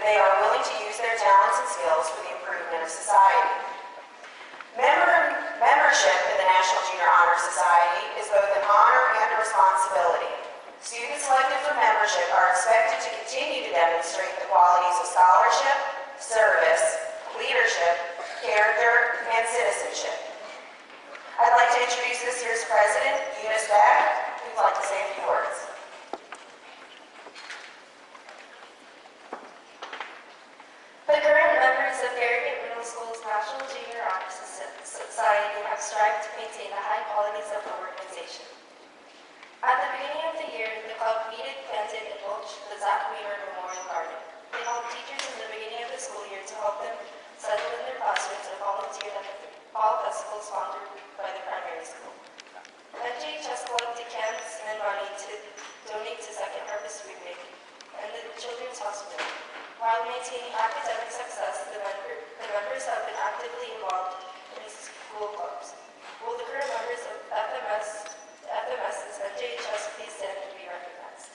They are willing to use their talents and skills for the improvement of society. Membership in the National Junior Honor Society is both an honor and a responsibility. Students selected for membership are expected to continue to demonstrate the qualities of scholarship, service, leadership, character, and citizenship. I'd like to introduce this year's president, Eunice Beck, who'd like to say a few words. The current members of Farragut Middle School's National Junior Honor Society have strived to maintain the high qualities of the organization. At the beginning of the year, the club weeded, planted, and mulched the Zach Weaver Memorial Garden. They helped teachers in the beginning of the school year to help them settle in their classrooms and volunteered at the fall festival sponsored by the primary school. NJHS collected cans and money to donate to Second Harvest Food Bank and the Children's Hospital. While maintaining academic success, the members have been actively involved in school clubs. Will the current members of FMS's NJHS please stand to be recognized?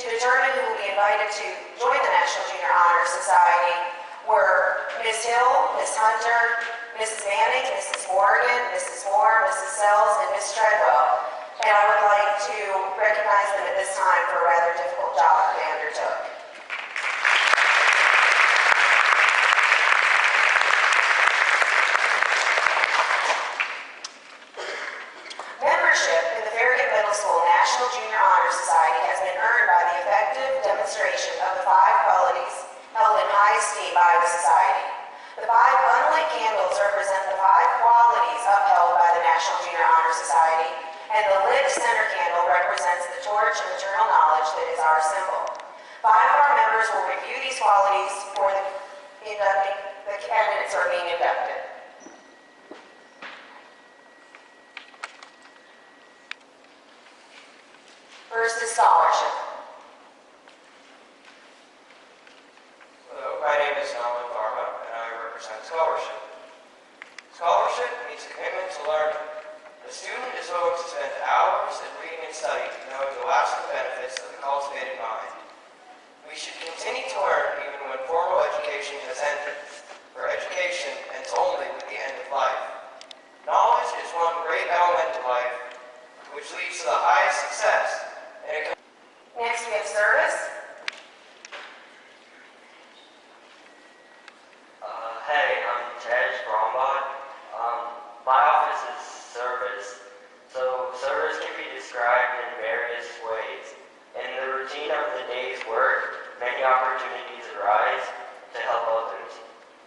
To determine who will be invited to join the National Junior Honor Society were Ms. Hill, Ms. Hunter, Mrs. Manning, Mrs. Morgan, Mrs. Moore, Mrs. Sells, and Ms. Treadwell. And I would like to recognize them at this time for a rather difficult job they undertook. Membership in the Farragut Middle School National Junior Honor Society has been earned by the effective demonstration of the 5 qualities held in high esteem by the society. The 5 unlit candles represent the 5 qualities upheld by the National Junior Honor Society, and the lit center candle represents the torch of eternal knowledge that is our symbol. 5 of our members will review these qualities for the candidates who are being inducted. First is scholarship. Hello, my name is Salman Varma, and I represent scholarship. Scholarship means commitment to learning. The student is owed to spend hours in reading and studying to know the lasting benefits of the cultivated mind. We should continue to learn even when formal education has ended, for education ends only with the end of life. Knowledge is one great element of life, which leads to the highest success. Next we have service. Hey, I'm Tej Brahmbad. My office is service. So service can be described in various ways. In the routine of the day's work, many opportunities arise to help others.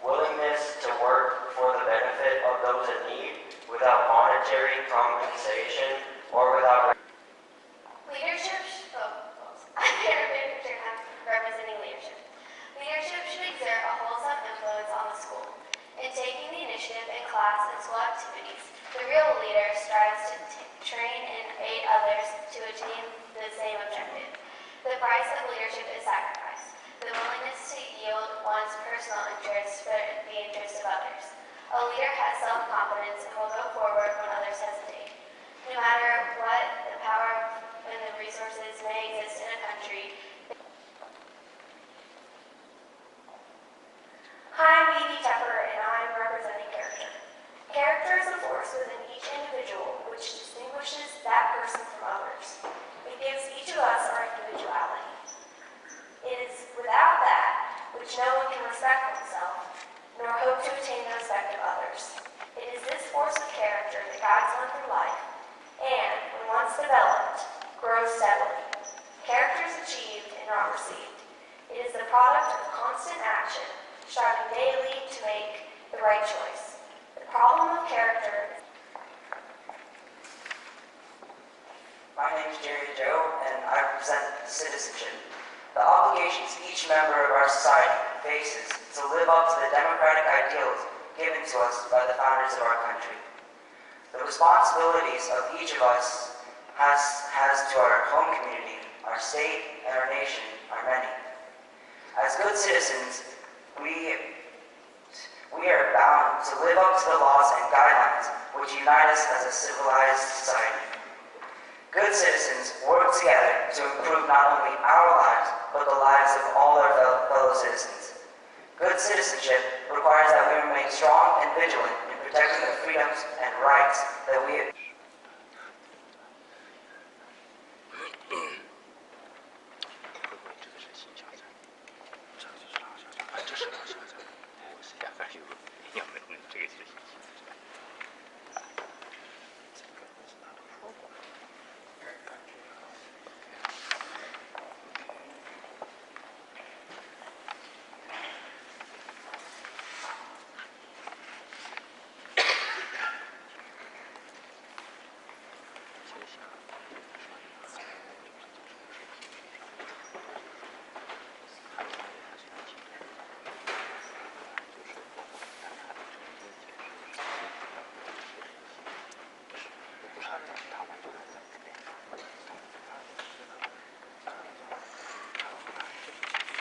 Willingness to work for the benefit of those in need without monetary compensation or without Leadership, I'm representing leadership. Leadership should exert a wholesome influence on the school. In taking the initiative in class and school activities, the real leader strives to train and aid others to attain the same objective. The price of leadership is sacrifice, the willingness to yield one's personal interests for the interests of others. A leader has self-confidence and will go forward when others hesitate. No matter what the power and the resources may exist in a country. Hi, I'm Evie Tepper, and I'm representing character. Character is a force within each individual which distinguishes that person from others. It gives each of us our individuality. It is without that which no one can respect oneself, nor hope to attain the respect of others. It is this force of character that guides one through life, and, when once developed, grows steadily. Character is achieved and not received. It is the product of constant action, striving daily to make the right choice. The problem of character is... My name is Jerry Joe, and I represent citizenship. The obligations each member of our society faces is to live up to the democratic ideals given to us by the founders of our country. The responsibilities of each of us has to our home community, our state, and our nation good citizens, we are bound to live up to the laws and guidelines which unite us as a civilized society. Good citizens work together to improve not only our lives, but the lives of all our fellow citizens. Good citizenship requires that we remain strong and vigilant in protecting the freedoms and rights that we have.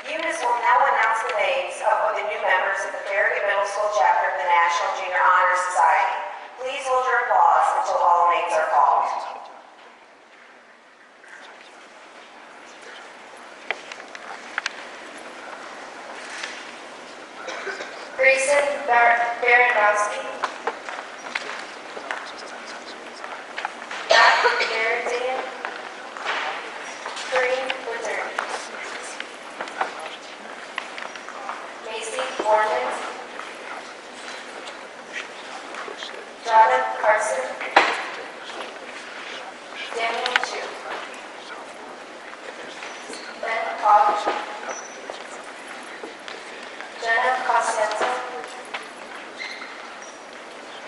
Eunice will now announce the names of the new members of the Farragut Middle School chapter of the National Junior Honor Society. Please hold your applause until all names are called. Grayson Baranowski, Matt Garrett, Kareem Wizard, Macy Morgan, Jonathan Carson, Daniel Chu, Ben Koch, Jenna Coscienza,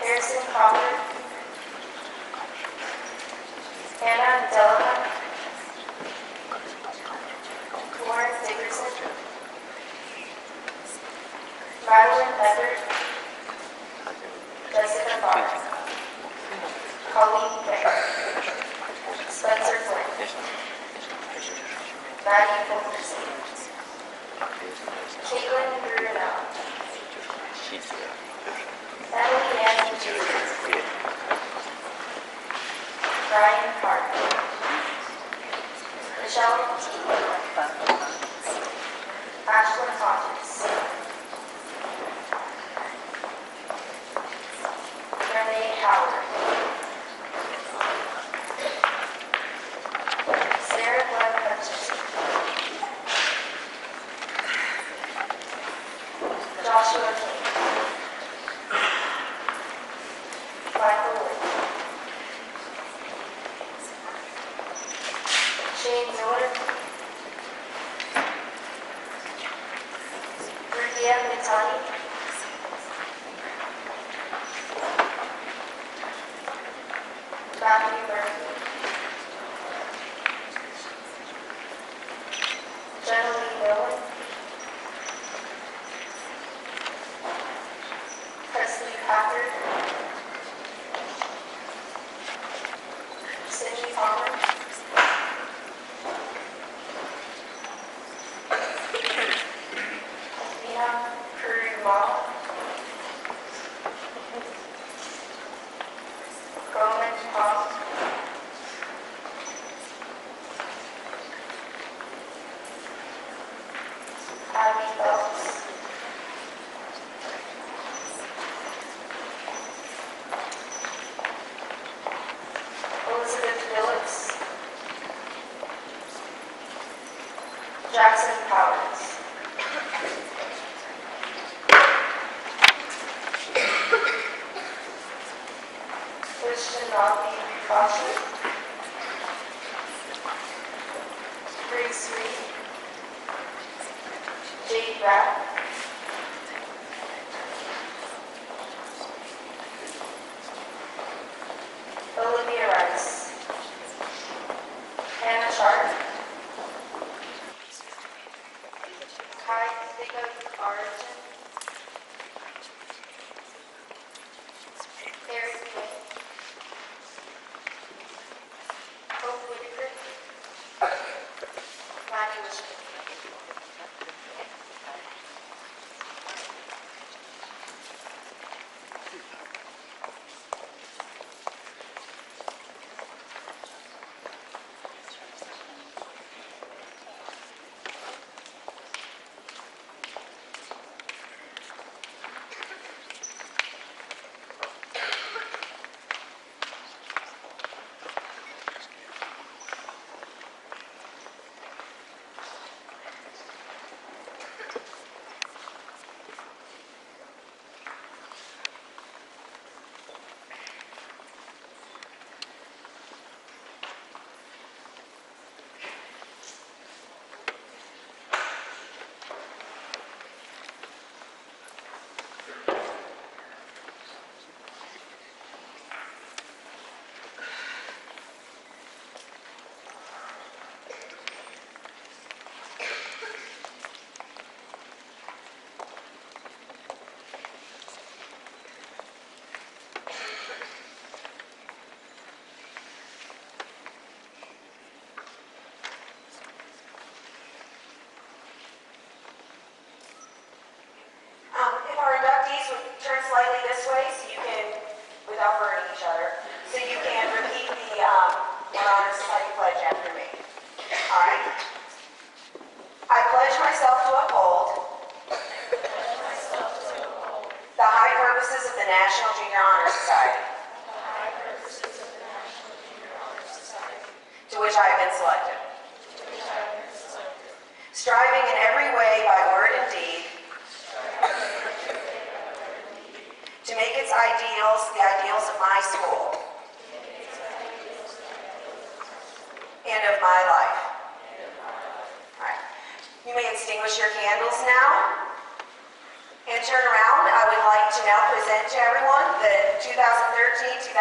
Harrison Crawford, Anna Delahunt, Lauren Dickerson, Madeline Everett, Jessica Barr, Colleen Beck, Spencer Flynn, Maddie Fulkerson, Caitlin Bruno, Emily Ann Jr., Brian Hart, Michelle T. Ashlyn Hodges, Renee Howard, Sarah Glenn Hutchinson, Joshua King, Michael Wood, Shane Miller, Rukia Mitani, Matthew Murphy, Jenna Lee Millen, Presley Packard, Cindy Palmer, Mina Perumal, Roman Pong, Abby Phelps, Elizabeth Phillips, Jackson Powers, Christian Robbie Foster, Grace Reed, Jade Rapp, Olivia Rice, Hannah Sharp, Kai Thickup Arjun, Eric Quinn, Hope Whitaker, Maddie Wishman, myself to uphold the high purposes of the National Junior Honor Society, to which I have been selected. Striving in every way by word and deed to make its ideals the ideals of my school and of my life. All right. You may extinguish your candles now and turn around. I would like to now present to everyone the 2013-2014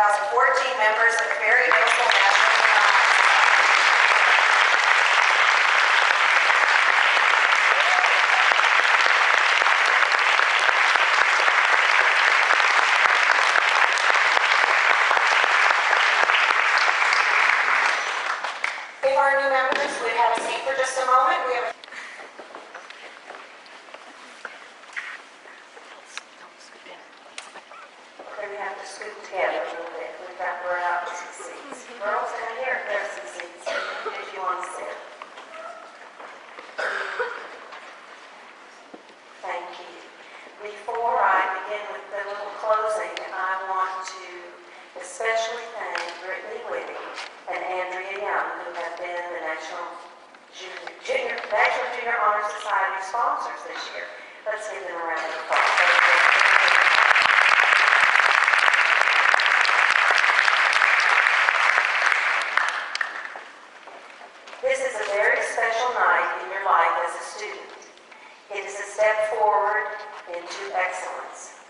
members of the Berry Middle School National Junior Honor Society. If our new members would have a seat for just a moment, we have. Okay, we have to scoot together a little bit. We're out some seats. Girls down here, there's some seats if you want to sit. Thank you. Before I begin with the little closing, I want to especially thank Brittany Whitty and Andrea Young, who have been the National Junior Honor Society sponsors this year. Let's give them a round of applause. This is a very special night in your life as a student. It is a step forward into excellence.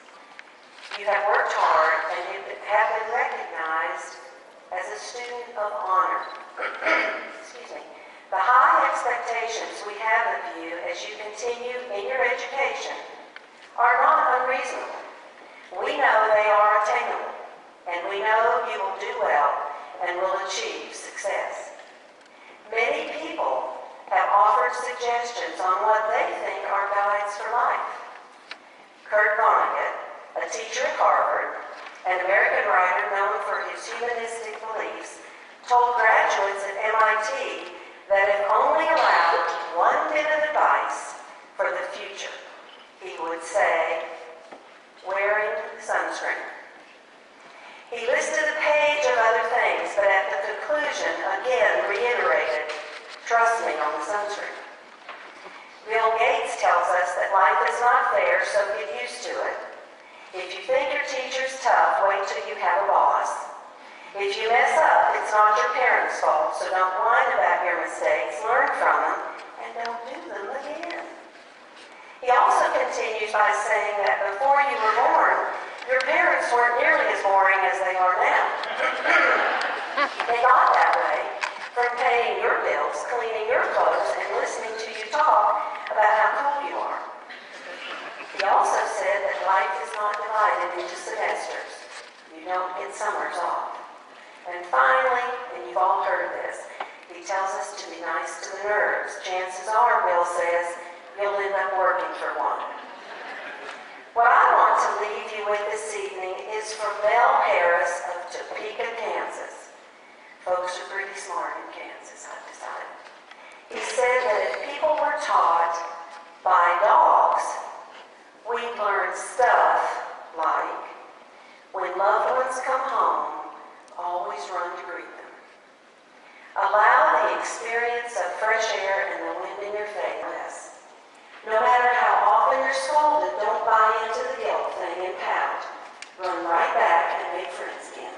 You have worked hard and you have been recognized as a student of honor. Excuse me. The high expectations we have of you as you continue in your education are not unreasonable. We know they are attainable, and we know you will do well and will achieve success. Many people have offered suggestions on what they think are guides for life. Kurt Vonnegut, a teacher at Harvard, an American writer known for his humanistic beliefs, told graduates at MIT that if only allowed one bit of advice for the future, he would say, wearing sunscreen. He listed a page of other things, but at the conclusion, again reiterated, trust me on the sunscreen. Bill Gates tells us that life is not fair, so get used to it. If you think your teacher's tough, wait till you have a boss. If you mess up, it's not your parents' fault, so don't whine about your mistakes, learn from them, and don't do them again. He also continues by saying that before you were born, your parents weren't nearly as boring as they are now. They got that way from paying your bills, cleaning your clothes, and listening to you talk about how cool you are. He also said that life is not divided into semesters. You don't get summers off. And finally, and you've all heard this, he tells us to be nice to the nerds. Chances are, Bill says, you'll end up working for one. What I want to leave you with this evening is from Mel Harris of Topeka, Kansas. Folks are pretty smart in Kansas, I've decided. He said that if people were taught by dogs, we'd learn stuff like, when loved ones come home, always run to greet them. Allow the experience of fresh air and the wind in your face. No matter how often you're scolded, don't buy into the guilt thing and pout. Run right back and make friends again.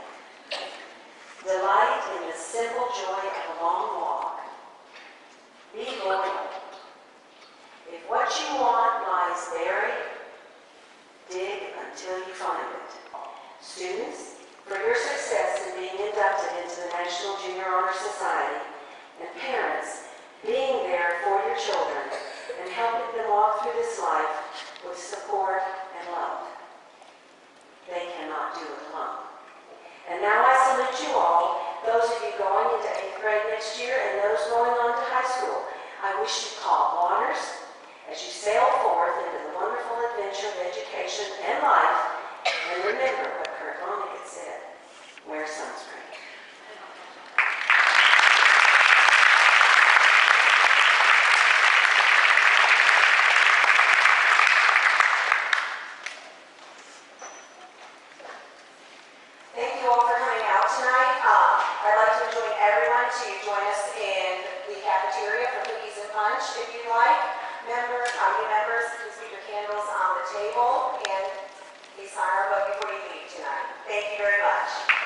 Delight in the simple joy of a long walk. Be loyal. If what you want lies buried, dig until you find it. Students, for your success in being inducted into the National Junior Honor Society, and parents, being there for your children and helping them walk through this life with support and love. They cannot do it alone. And now I salute you all, those of you going into 8th grade next year and those going on to high school. I wish you calm waters as you sail forth into the wonderful adventure of education and life. And remember what Kurt Vonnegut said, wear sunscreen. committee members, please keep your candles on the table and please sign our book before you leave tonight. Thank you very much.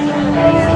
Let me see